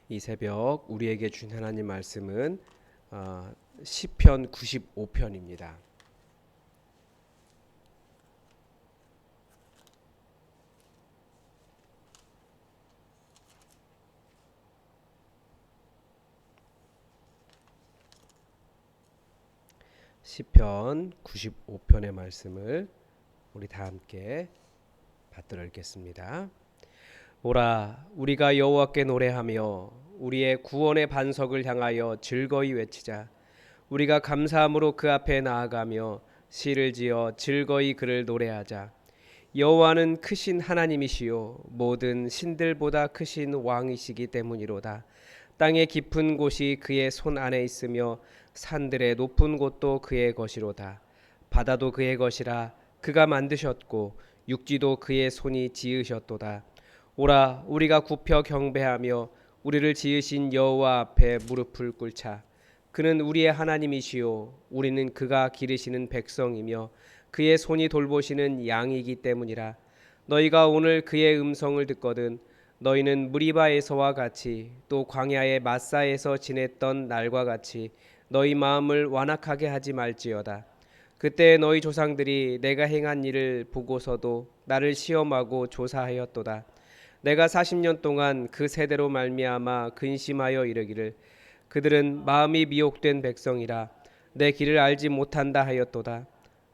이 새벽 우리에게 준 하나님 말씀은 시편 95편입니다. 시편 95편의 말씀을 우리 다 함께 받들어 읽겠습니다. 오라 우리가 여호와께 노래하며 우리의 구원의 반석을 향하여 즐거이 외치자. 우리가 감사함으로 그 앞에 나아가며 시를 지어 즐거이 그를 노래하자. 여호와는 크신 하나님이시요 모든 신들보다 크신 왕이시기 때문이로다. 땅의 깊은 곳이 그의 손 안에 있으며 산들의 높은 곳도 그의 것이로다. 바다도 그의 것이라 그가 만드셨고 육지도 그의 손이 지으셨도다. 오라 우리가 굽혀 경배하며 우리를 지으신 여호와 앞에 무릎을 꿇자. 그는 우리의 하나님이시요 우리는 그가 기르시는 백성이며 그의 손이 돌보시는 양이기 때문이라. 너희가 오늘 그의 음성을 듣거든 너희는 무리바에서와 같이 또 광야의 마사에서 지냈던 날과 같이 너희 마음을 완악하게 하지 말지어다. 그때 너희 조상들이 내가 행한 일을 보고서도 나를 시험하고 조사하였도다. 내가 40년 동안 그 세대로 말미암아 근심하여 이르기를 그들은 마음이 미혹된 백성이라 내 길을 알지 못한다 하였도다.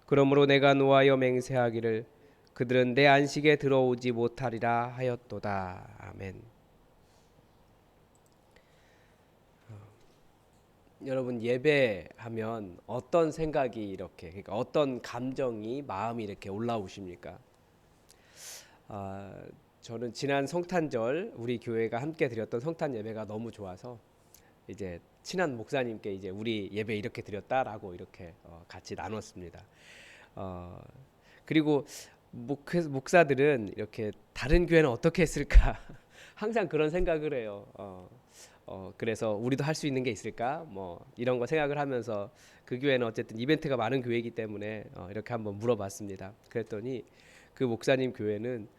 그러므로 내가 노하여 맹세하기를 그들은 내 안식에 들어오지 못하리라 하였도다. 아멘. 여러분 예배하면 어떤 생각이 이렇게 그러니까 어떤 감정이 마음이 이렇게 올라오십니까? 아, 저는 지난 성탄절 우리 교회가 함께 드렸던 성탄 예배가 너무 좋아서 이제 친한 목사님께 이제 우리 예배 이렇게 드렸다라고 이렇게 같이 나눴습니다. 어, 그리고 목사들은 이렇게 다른 교회는 어떻게 했을까 항상 그런 생각을 해요. 그래서 우리도 할 수 있는 게 있을까? 뭐 이런 거 생각을 하면서 그 교회는 어쨌든 이벤트가 많은 교회이기 때문에 이렇게 한번 물어봤습니다. 그랬더니 그 목사님 교회는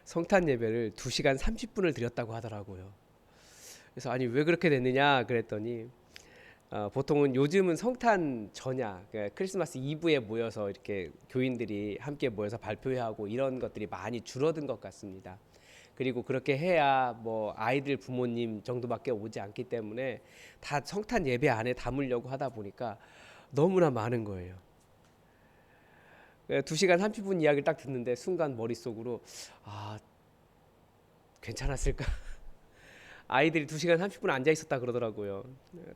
성탄 예배를 2시간 30분을 드렸다고 하더라고요. 그래서 아니 왜 그렇게 됐느냐 그랬더니 보통은 요즘은 성탄 전야 그러니까 크리스마스 이브에 모여서 이렇게 교인들이 함께 모여서 발표회하고 이런 것들이 많이 줄어든 것 같습니다. 그리고 그렇게 해야 뭐 아이들 부모님 정도밖에 오지 않기 때문에 다 성탄 예배 안에 담으려고 하다 보니까 너무나 많은 거예요. 2시간 30분 이야기를 딱 듣는데 순간 머릿속으로 아 괜찮았을까 아이들이 2시간 30분 앉아 있었다 그러더라고요.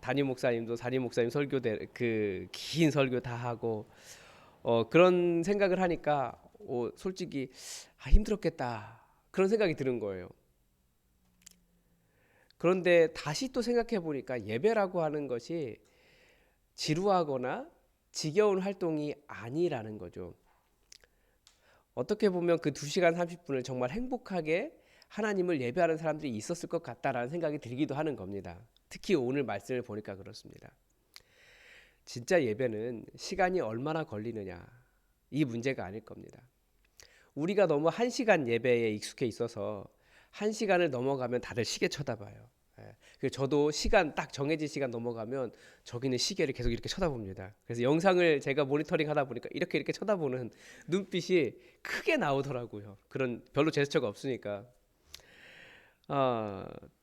담임 목사님도 담임 목사님 설교 그 긴 설교 다 하고 그런 생각을 하니까 솔직히 힘들었겠다. 그런 생각이 드는 거예요. 그런데 다시 또 생각해 보니까 예배라고 하는 것이 지루하거나 지겨운 활동이 아니라는 거죠. 어떻게 보면 그 2시간 30분을 정말 행복하게 하나님을 예배하는 사람들이 있었을 것 같다라는 생각이 들기도 하는 겁니다. 특히 오늘 말씀을 보니까 그렇습니다. 진짜 예배는 시간이 얼마나 걸리느냐 이 문제가 아닐 겁니다. 우리가 너무 1시간 예배에 익숙해 있어서 1시간을 넘어가면 다들 시계 쳐다봐요. 저도 시간 딱 정해진 시간 넘어가면 저기는 시계를 계속 이렇게 쳐다봅니다. 그래서 영상을 제가 모니터링 하다 보니까 이렇게 쳐다보는 눈빛이 크게 나오더라고요. 그런 별로 제스처가 없으니까.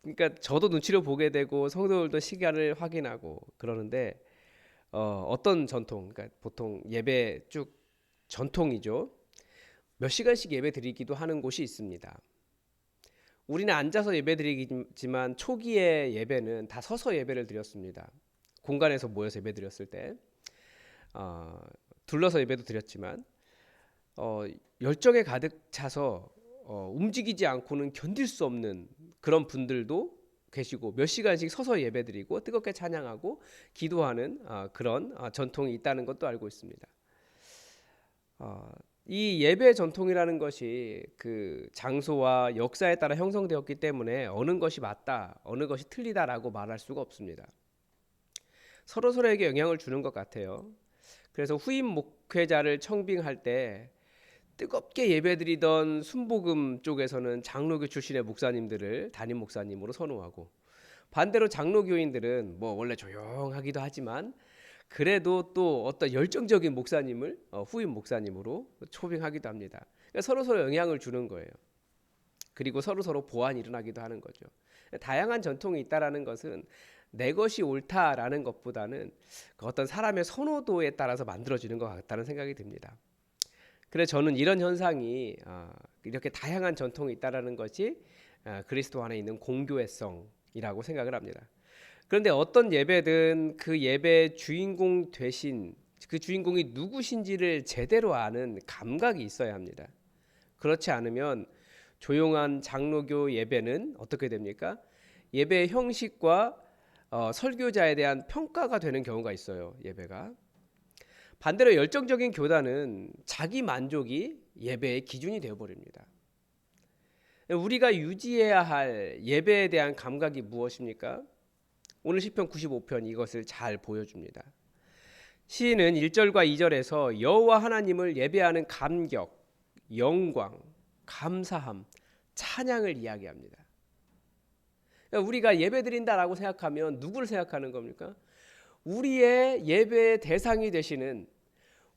그러니까 저도 눈치를 보게 되고 성도들도 시간을 확인하고 그러는데 어떤 전통, 그러니까 보통 예배 쭉 전통이죠. 몇 시간씩 예배 드리기도 하는 곳이 있습니다. 우리는 앉아서 예배 드리지만 초기의 예배는 다 서서 예배를 드렸습니다. 공간에서 모여서 예배 드렸을 때 어, 둘러서 예배도 드렸지만 어, 열정에 가득 차서 움직이지 않고는 견딜 수 없는 그런 분들도 계시고 몇 시간씩 서서 예배드리고 뜨겁게 찬양하고 기도하는 그런 전통이 있다는 것도 알고 있습니다. 어, 이 예배 전통이라는 것이 그 장소와 역사에 따라 형성되었기 때문에 어느 것이 맞다, 어느 것이 틀리다라고 말할 수가 없습니다. 서로 서로에게 영향을 주는 것 같아요. 그래서 후임 목회자를 청빙할 때 뜨겁게 예배드리던 순복음 쪽에서는 장로교 출신의 목사님들을 담임 목사님으로 선호하고, 반대로 장로교인들은 뭐 원래 조용하기도 하지만 그래도 또 어떤 열정적인 목사님을 후임 목사님으로 초빙하기도 합니다. 그러니까 서로 영향을 주는 거예요. 그리고 서로 보완이 일어나기도 하는 거죠. 다양한 전통이 있다라는 것은 내 것이 옳다라는 것보다는 그 어떤 사람의 선호도에 따라서 만들어지는 것 같다는 생각이 듭니다. 그래서 저는 이런 현상이 이렇게 다양한 전통이 있다라는 것이 그리스도 안에 있는 공교회성이라고 생각을 합니다. 그런데 어떤 예배든 그 예배의 주인공 되신 그 주인공이 누구신지를 제대로 아는 감각이 있어야 합니다. 그렇지 않으면 조용한 장로교 예배는 어떻게 됩니까? 예배의 형식과 설교자에 대한 평가가 되는 경우가 있어요. 예배가. 반대로 열정적인 교단은 자기 만족이 예배의 기준이 되어버립니다. 우리가 유지해야 할 예배에 대한 감각이 무엇입니까? 오늘 시편 95편 이것을 잘 보여줍니다. 시인은 1절과 2절에서 여호와 하나님을 예배하는 감격, 영광, 감사함, 찬양을 이야기합니다. 우리가 예배드린다라고 생각하면 누구를 생각하는 겁니까? 우리의 예배의 대상이 되시는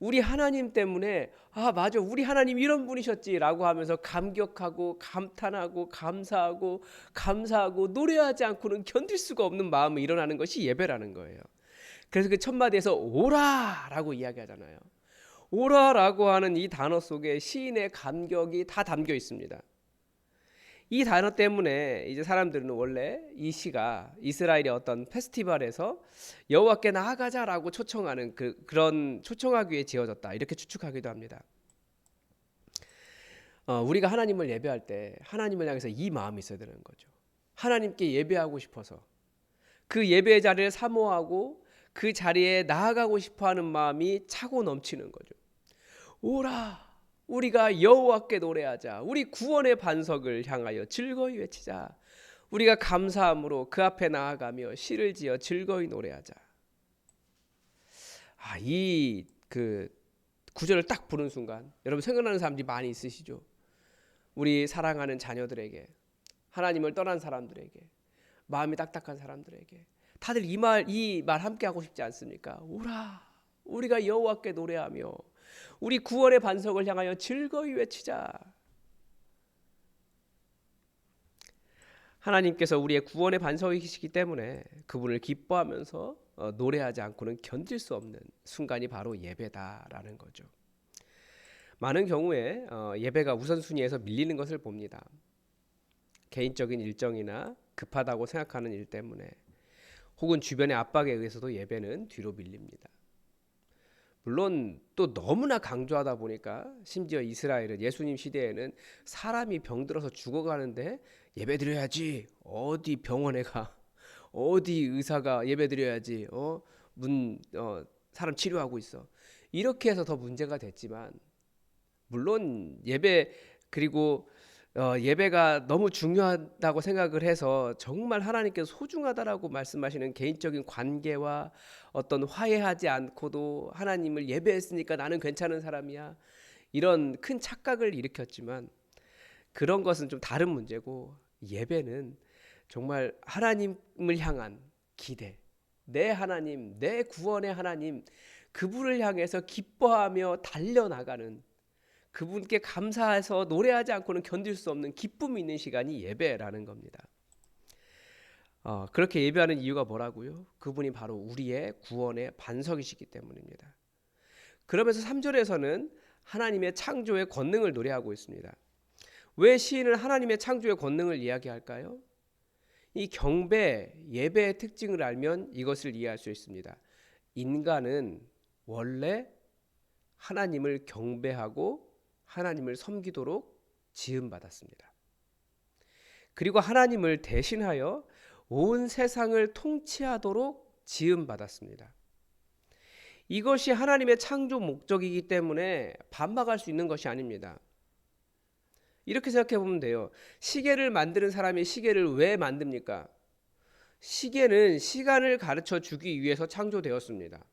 우리 하나님 때문에 맞아 우리 하나님 이런 분이셨지라고 하면서 감격하고 감탄하고 감사하고 노래하지 않고는 견딜 수가 없는 마음이 일어나는 것이 예배라는 거예요. 그래서 그 첫 마디에서 오라라고 이야기하잖아요. 오라라고 하는 이 단어 속에 시인의 감격이 다 담겨 있습니다. 이 단어 때문에 이제 사람들은 원래 이 시가 이스라엘의 어떤 페스티벌에서 여호와께 나아가자라고 초청하는 그런 초청하기 위해 지어졌다 이렇게 추측하기도 합니다. 우리가 하나님을 예배할 때 하나님을 향해서 이 마음이 있어야 되는 거죠. 하나님께 예배하고 싶어서 그 예배의 자리를 사모하고 그 자리에 나아가고 싶어하는 마음이 차고 넘치는 거죠. 오라 우리가 여호와께 노래하자. 우리 구원의 반석을 향하여 즐거이 외치자. 우리가 감사함으로 그 앞에 나아가며 시를 지어 즐거이 노래하자. 이 구절을 딱 부른 순간 여러분 생각나는 사람들이 많이 있으시죠? 우리 사랑하는 자녀들에게, 하나님을 떠난 사람들에게, 마음이 딱딱한 사람들에게 다들 이 말 함께 하고 싶지 않습니까? 오라 우리가 여호와께 노래하며 우리 구원의 반석을 향하여 즐거이 외치자. 하나님께서 우리의 구원의 반석이시기 때문에 그분을 기뻐하면서 노래하지 않고는 견딜 수 없는 순간이 바로 예배다라는 거죠. 많은 경우에 예배가 우선순위에서 밀리는 것을 봅니다. 개인적인 일정이나 급하다고 생각하는 일 때문에 혹은 주변의 압박에 의해서도 예배는 뒤로 밀립니다. 물론 또 너무나 강조하다 보니까 심지어 이스라엘은 예수님 시대에는 사람이 병들어서 죽어가는데 예배드려야지, 어디 병원에 가, 어디 의사가 예배드려야지, 사람 치료하고 있어, 이렇게 해서 더 문제가 됐지만, 물론 예배 그리고 예배가 너무 중요하다고 생각을 해서 정말 하나님께서 소중하다라고 말씀하시는 개인적인 관계와 어떤 화해하지 않고도 하나님을 예배했으니까 나는 괜찮은 사람이야, 이런 큰 착각을 일으켰지만 그런 것은 좀 다른 문제고, 예배는 정말 하나님을 향한 기대, 내 하나님, 내 구원의 하나님, 그분을 향해서 기뻐하며 달려나가는, 그분께 감사해서 노래하지 않고는 견딜 수 없는 기쁨이 있는 시간이 예배라는 겁니다. 그렇게 예배하는 이유가 뭐라고요? 그분이 바로 우리의 구원의 반석이시기 때문입니다. 그러면서 3절에서는 하나님의 창조의 권능을 노래하고 있습니다. 왜 시인은 하나님의 창조의 권능을 이야기할까요? 이 경배, 예배의 특징을 알면 이것을 이해할 수 있습니다. 인간은 원래 하나님을 경배하고 하나님을 섬기도록 지음받았습니다. 그리고 하나님을 대신하여 온 세상을 통치하도록 지음받았습니다. 이것이 하나님의 창조 목적이기 때문에 반박할 수 있는 것이 아닙니다. 이렇게 생각해 보면 돼요. 시계를 만드는 사람이 시계를 왜 만듭니까? 시계는 시간을 가르쳐 주기 위해서 창조되었습니다.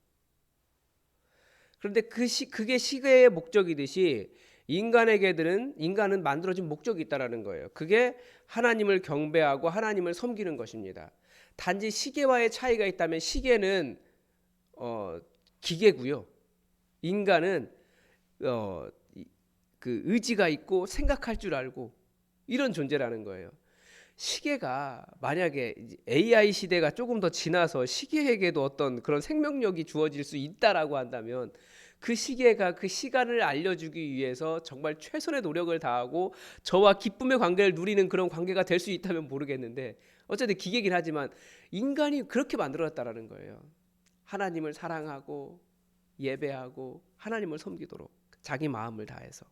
그런데 그게 시계의 목적이듯이 인간은 만들어진 목적이 있다라는 거예요. 그게 하나님을 경배하고 하나님을 섬기는 것입니다. 단지 시계와의 차이가 있다면 시계는 기계고요. 인간은 그 의지가 있고 생각할 줄 알고 이런 존재라는 거예요. 시계가 만약에 AI 시대가 조금 더 지나서 시계에게도 어떤 그런 생명력이 주어질 수 있다라고 한다면 그 시계가 그 시간을 알려주기 위해서 정말 최선의 노력을 다하고 저와 기쁨의 관계를 누리는 그런 관계가 될 수 있다면 모르겠는데 어쨌든 기계긴 하지만 인간이 그렇게 만들어졌다라는 거예요. 하나님을 사랑하고 예배하고 하나님을 섬기도록 자기 마음을 다해서.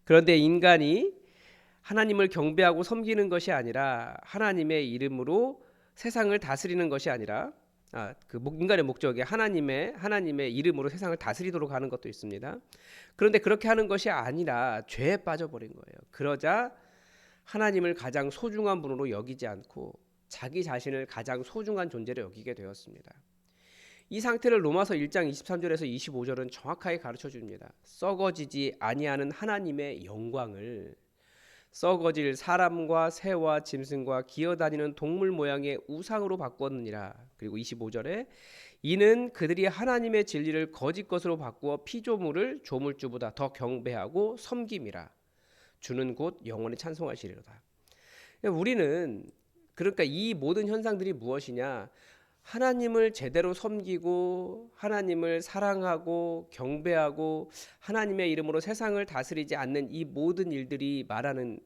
그런데 인간이 하나님을 경배하고 섬기는 것이 아니라 하나님의 이름으로 세상을 다스리는 것이 아니라 인간의 목적이 하나님의 이름으로 세상을 다스리도록 하는 것도 있습니다. 그런데 그렇게 하는 것이 아니라 죄에 빠져버린 거예요. 그러자 하나님을 가장 소중한 분으로 여기지 않고 자기 자신을 가장 소중한 존재로 여기게 되었습니다. 이 상태를 로마서 1장 23절에서 25절은 정확하게 가르쳐 줍니다. 썩어지지 아니하는 하나님의 영광을 썩어질 사람과 새와 짐승과 기어다니는 동물 모양의 우상으로 바꾸었느니라. 그리고 25절에 이는 그들이 하나님의 진리를 거짓 것으로 바꾸어 피조물을 조물주보다 더 경배하고 섬김이라. 주는 곧 영원히 찬송하시리로다. 우리는 그러니까 이 모든 현상들이 무엇이냐? 하나님을 제대로 섬기고 하나님을 사랑하고 경배하고 하나님의 이름으로 세상을 다스리지 않는 이 모든 일들이 말하는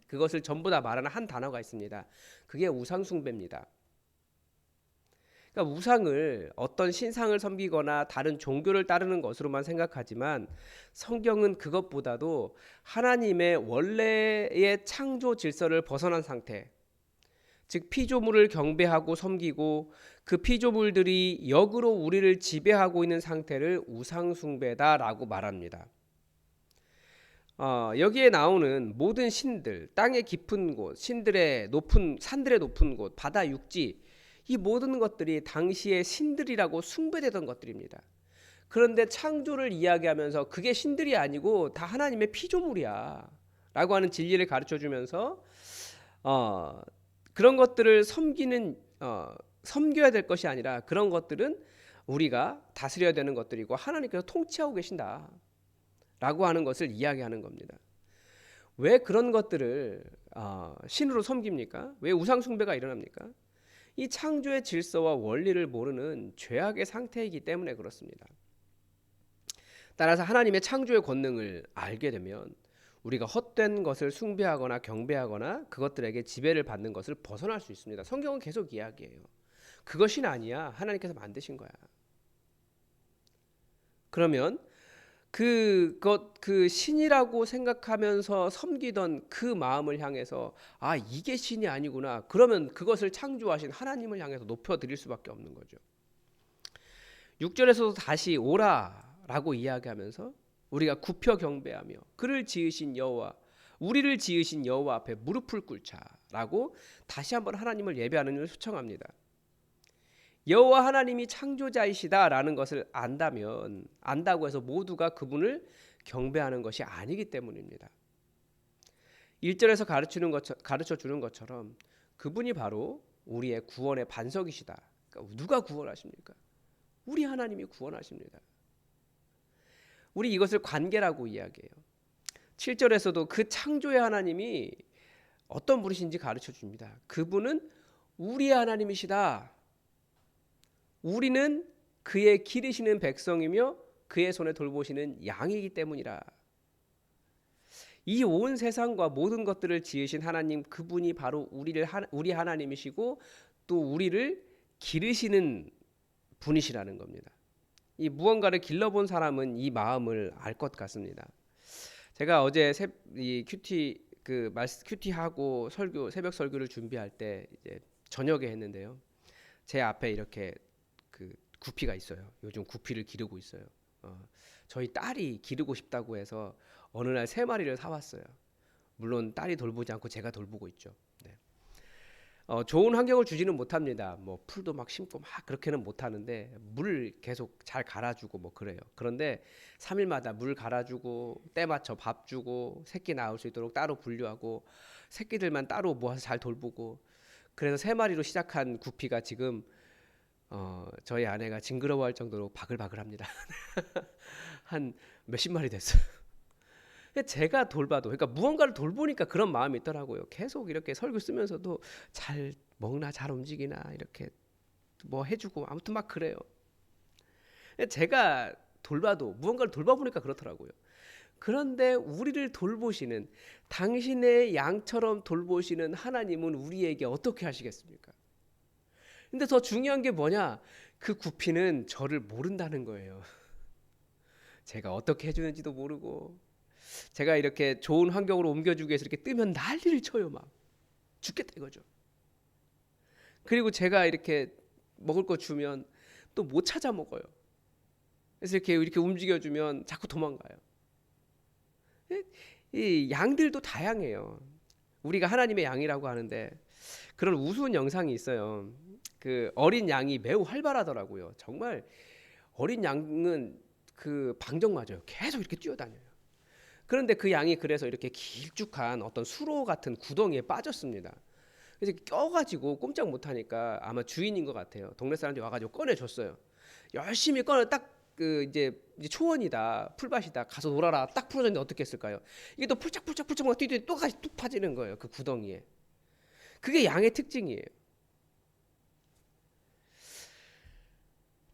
그것을 전부 다 말하는 한 단어가 있습니다. 그게 우상 숭배입니다. 그러니까 우상을 어떤 신상을 섬기거나 다른 종교를 따르는 것으로만 생각하지만 성경은 그것보다도 하나님의 원래의 창조 질서를 벗어난 상태, 즉 피조물을 경배하고 섬기고 그 피조물들이 역으로 우리를 지배하고 있는 상태를 우상숭배다라고 말합니다. 여기에 나오는 모든 신들, 땅의 깊은 곳, 산들의 높은 곳, 바다 육지, 이 모든 것들이 당시의 신들이라고 숭배되던 것들입니다. 그런데 창조를 이야기하면서 그게 신들이 아니고 다 하나님의 피조물이야 라고 하는 진리를 가르쳐주면서 그런 것들을 섬겨야 될 것이 아니라 그런 것들은 우리가 다스려야 되는 것들이고 하나님께서 통치하고 계신다 라고 하는 것을 이야기하는 겁니다. 왜 그런 것들을 신으로 섬깁니까? 왜 우상숭배가 일어납니까? 이 창조의 질서와 원리를 모르는 죄악의 상태이기 때문에 그렇습니다. 따라서 하나님의 창조의 권능을 알게 되면 우리가 헛된 것을 숭배하거나 경배하거나 그것들에게 지배를 받는 것을 벗어날 수 있습니다. 성경은 계속 이야기해요. 그것이 아니야. 하나님께서 만드신 거야. 그러면 그 신이라고 생각하면서 섬기던 그 마음을 향해서 이게 신이 아니구나. 그러면 그것을 창조하신 하나님을 향해서 높여드릴 수밖에 없는 거죠. 6절에서도 다시 오라라고 이야기하면서 우리가 굽혀 경배하며 그를 지으신 여호와 우리를 지으신 여호와 앞에 무릎을 꿇자라고 다시 한번 하나님을 예배하는 것을 초청합니다. 여호와 하나님이 창조자이시다라는 것을 안다고 해서 모두가 그분을 경배하는 것이 아니기 때문입니다. 1절에서 가르쳐 주는 것처럼 그분이 바로 우리의 구원의 반석이시다. 그러니까 누가 구원하십니까? 우리 하나님이 구원하십니다. 우리 이것을 관계라고 이야기해요. 7절에서도 그 창조의 하나님이 어떤 분이신지 가르쳐 줍니다. 그분은 우리의 하나님이시다. 우리는 그의 기르시는 백성이며 그의 손에 돌보시는 양이기 때문이라. 이 온 세상과 모든 것들을 지으신 하나님 그분이 바로 우리 하나님이시고 또 우리를 기르시는 분이시라는 겁니다. 이 무언가를 길러본 사람은 이 마음을 알 것 같습니다. 제가 어제 큐티하고 새벽 설교를 준비할 때 이제 저녁에 했는데요. 제 앞에 이렇게 구피가 있어요. 요즘 구피를 기르고 있어요. 저희 딸이 기르고 싶다고 해서 어느 날 3마리를 사왔어요. 물론 딸이 돌보지 않고 제가 돌보고 있죠. 네. 좋은 환경을 주지는 못합니다. 뭐 풀도 막 심고 막 그렇게는 못하는데 물 계속 잘 갈아주고 뭐 그래요. 그런데 3일마다 물 갈아주고 때 맞춰 밥 주고 새끼 낳을 수 있도록 따로 분류하고 새끼들만 따로 모아서 잘 돌보고 그래서 3마리로 시작한 구피가 지금 저희 아내가 징그러워할 정도로 바글바글합니다. 한 몇십 마리 됐어요. 제가 돌봐도 그러니까 무언가를 돌보니까 그런 마음이 있더라고요. 계속 이렇게 설교 쓰면서도 잘 먹나 잘 움직이나 이렇게 뭐 해주고 아무튼 막 그래요. 제가 돌봐도 무언가를 돌봐보니까 그렇더라고요. 그런데 우리를 돌보시는 당신의 양처럼 돌보시는 하나님은 우리에게 어떻게 하시겠습니까? 근데 더 중요한 게 뭐냐? 그 구피는 저를 모른다는 거예요. 제가 어떻게 해주는지도 모르고 제가 이렇게 좋은 환경으로 옮겨주기 위해서 이렇게 뜨면 난리를 쳐요. 막 죽겠다 이거죠. 그리고 제가 이렇게 먹을 거 주면 또 못 찾아 먹어요. 그래서 이렇게 움직여주면 자꾸 도망가요. 이 양들도 다양해요. 우리가 하나님의 양이라고 하는데 그런 우스운 영상이 있어요. 그 어린 양이 매우 활발하더라고요. 정말 어린 양은 그 방정 맞아요. 계속 이렇게 뛰어다녀요. 그런데 그 양이 그래서 이렇게 길쭉한 어떤 수로 같은 구덩이에 빠졌습니다. 그래서 껴가지고 꼼짝 못하니까 아마 주인인 것 같아요. 동네 사람들이 와가지고 꺼내줬어요. 열심히 꺼내 딱그 이제 초원이다 풀밭이다 가서 놀아라 딱 풀어줬는데 어떻게 했을까요? 이게 또 풀짝풀짝풀짝 막 뛰더니 또 다시 뚝 빠지는 거예요. 그 구덩이에. 그게 양의 특징이에요.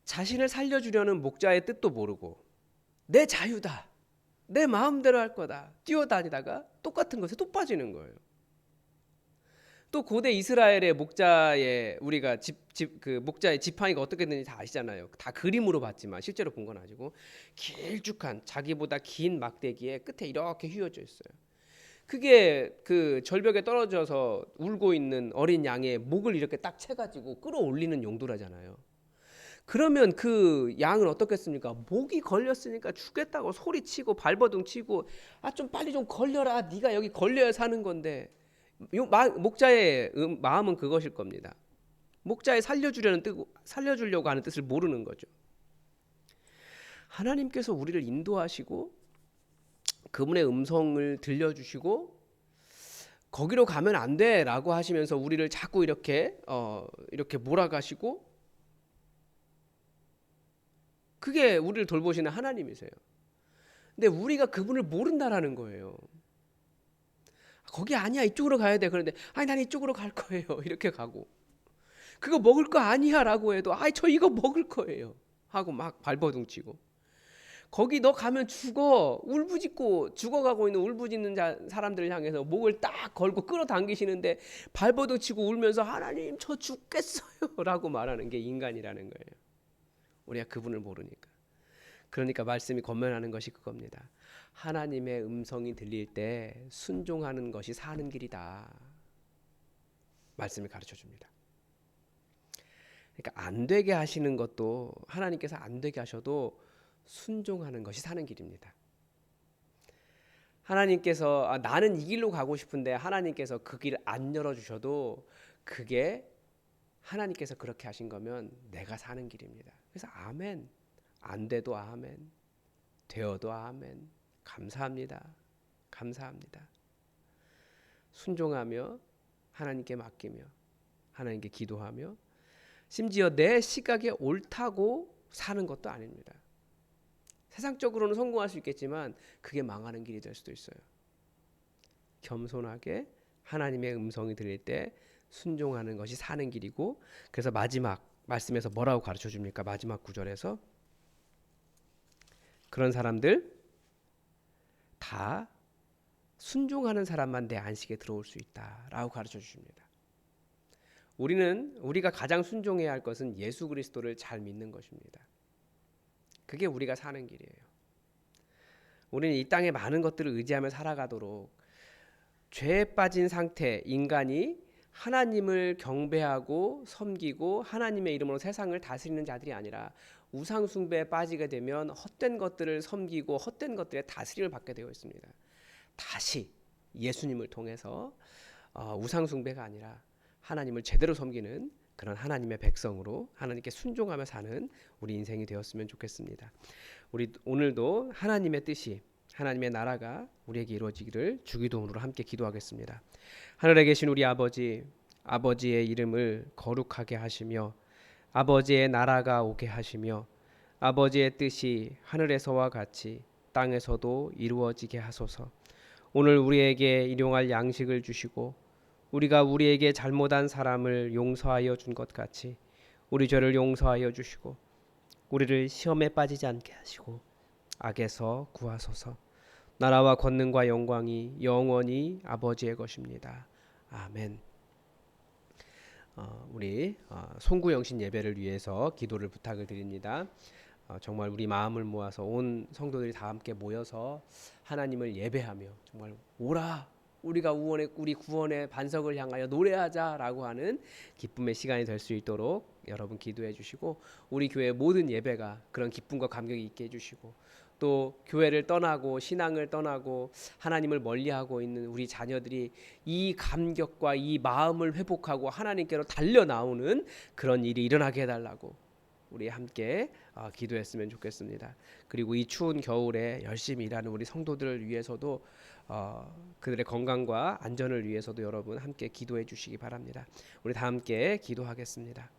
자신을 살려주려는 목자의 뜻도 모르고 내 자유다. 내 마음대로 할 거다. 뛰어다니다가 똑같은 것에 또 빠지는 거예요. 또 고대 이스라엘의 목자의 우리가 그 목자의 지팡이가 어떻게 되는지 다 아시잖아요. 다 그림으로 봤지만 실제로 본 건 아니고 길쭉한 자기보다 긴 막대기에 끝에 이렇게 휘어져 있어요. 그게 그 절벽에 떨어져서 울고 있는 어린 양의 목을 이렇게 딱 채가지고 끌어올리는 용도라잖아요. 그러면 그 양은 어떻겠습니까? 목이 걸렸으니까 죽겠다고 소리치고 발버둥 치고 아 좀 빨리 좀 걸려라. 네가 여기 걸려야 사는 건데 목자의 마음은 그것일 겁니다. 목자의 살려주려고 하는 뜻을 모르는 거죠. 하나님께서 우리를 인도하시고 그분의 음성을 들려주시고 거기로 가면 안 돼라고 하시면서 우리를 자꾸 이렇게 몰아가시고 그게 우리를 돌보시는 하나님이세요. 근데 우리가 그분을 모른다라는 거예요. 거기 아니야 이쪽으로 가야 돼. 그런데 아니 난 이쪽으로 갈 거예요. 이렇게 가고 그거 먹을 거 아니야 라고 해도 아이 저 이거 먹을 거예요 하고 막 발버둥 치고 거기 너 가면 죽어 울부짖고 죽어가고 있는 울부짖는 사람들을 향해서 목을 딱 걸고 끌어당기시는데 발버둥 치고 울면서 하나님 저 죽겠어요 라고 말하는 게 인간이라는 거예요. 우리가 그분을 모르니까. 그러니까 말씀이 권면하는 것이 그겁니다. 하나님의 음성이 들릴 때 순종하는 것이 사는 길이다. 말씀을 가르쳐 줍니다. 그러니까 안 되게 하시는 것도 하나님께서 안 되게 하셔도 순종하는 것이 사는 길입니다. 하나님께서 나는 이 길로 가고 싶은데 하나님께서 그 길 안 열어주셔도 그게 하나님께서 그렇게 하신 거면 내가 사는 길입니다. 그래서 아멘. 안 돼도 아멘. 되어도 아멘. 감사합니다. 감사합니다. 순종하며 하나님께 맡기며 하나님께 기도하며 심지어 내 시각에 옳다고 사는 것도 아닙니다. 세상적으로는 성공할 수 있겠지만 그게 망하는 길이 될 수도 있어요. 겸손하게 하나님의 음성이 들릴 때 순종하는 것이 사는 길이고 그래서 마지막 말씀에서 뭐라고 가르쳐 줍니까? 마지막 구절에서 그런 사람들 다 순종하는 사람만 내 안식에 들어올 수 있다라고 가르쳐 주십니다. 우리가 가장 순종해야 할 것은 예수 그리스도를 잘 믿는 것입니다. 그게 우리가 사는 길이에요. 우리는 이 땅에 많은 것들을 의지하며 살아가도록 죄에 빠진 상태 인간이 하나님을 경배하고 섬기고 하나님의 이름으로 세상을 다스리는 자들이 아니라 우상 숭배에 빠지게 되면 헛된 것들을 섬기고 헛된 것들의 다스림을 받게 되어 있습니다. 다시 예수님을 통해서 우상 숭배가 아니라 하나님을 제대로 섬기는 그런 하나님의 백성으로 하나님께 순종하며 사는 우리 인생이 되었으면 좋겠습니다. 우리 오늘도 하나님의 뜻이 하나님의 나라가 우리에게 이루어지기를 주기도문으로 함께 기도하겠습니다. 하늘에 계신 우리 아버지, 아버지의 이름을 거룩하게 하시며 아버지의 나라가 오게 하시며 아버지의 뜻이 하늘에서와 같이 땅에서도 이루어지게 하소서. 오늘 우리에게 일용할 양식을 주시고 우리가 우리에게 잘못한 사람을 용서하여 준 것 같이 우리 죄를 용서하여 주시고 우리를 시험에 빠지지 않게 하시고 악에서 구하소서. 나라와 권능과 영광이 영원히 아버지의 것입니다. 아멘. 우리 송구영신 예배를 위해서 기도를 부탁을 드립니다. 정말 우리 마음을 모아서 온 성도들이 다 함께 모여서 하나님을 예배하며 정말 오라 우리가 우리 구원의 반석을 향하여 노래하자라고 하는 기쁨의 시간이 될 수 있도록 여러분 기도해 주시고 우리 교회 모든 예배가 그런 기쁨과 감격이 있게 해주시고 또 교회를 떠나고 신앙을 떠나고 하나님을 멀리하고 있는 우리 자녀들이 이 감격과 이 마음을 회복하고 하나님께로 달려 나오는 그런 일이 일어나게 해달라고 우리 함께 기도했으면 좋겠습니다. 그리고 이 추운 겨울에 열심히 일하는 우리 성도들을 위해서도 그들의 건강과 안전을 위해서도 여러분 함께 기도해 주시기 바랍니다. 우리 다 함께 기도하겠습니다.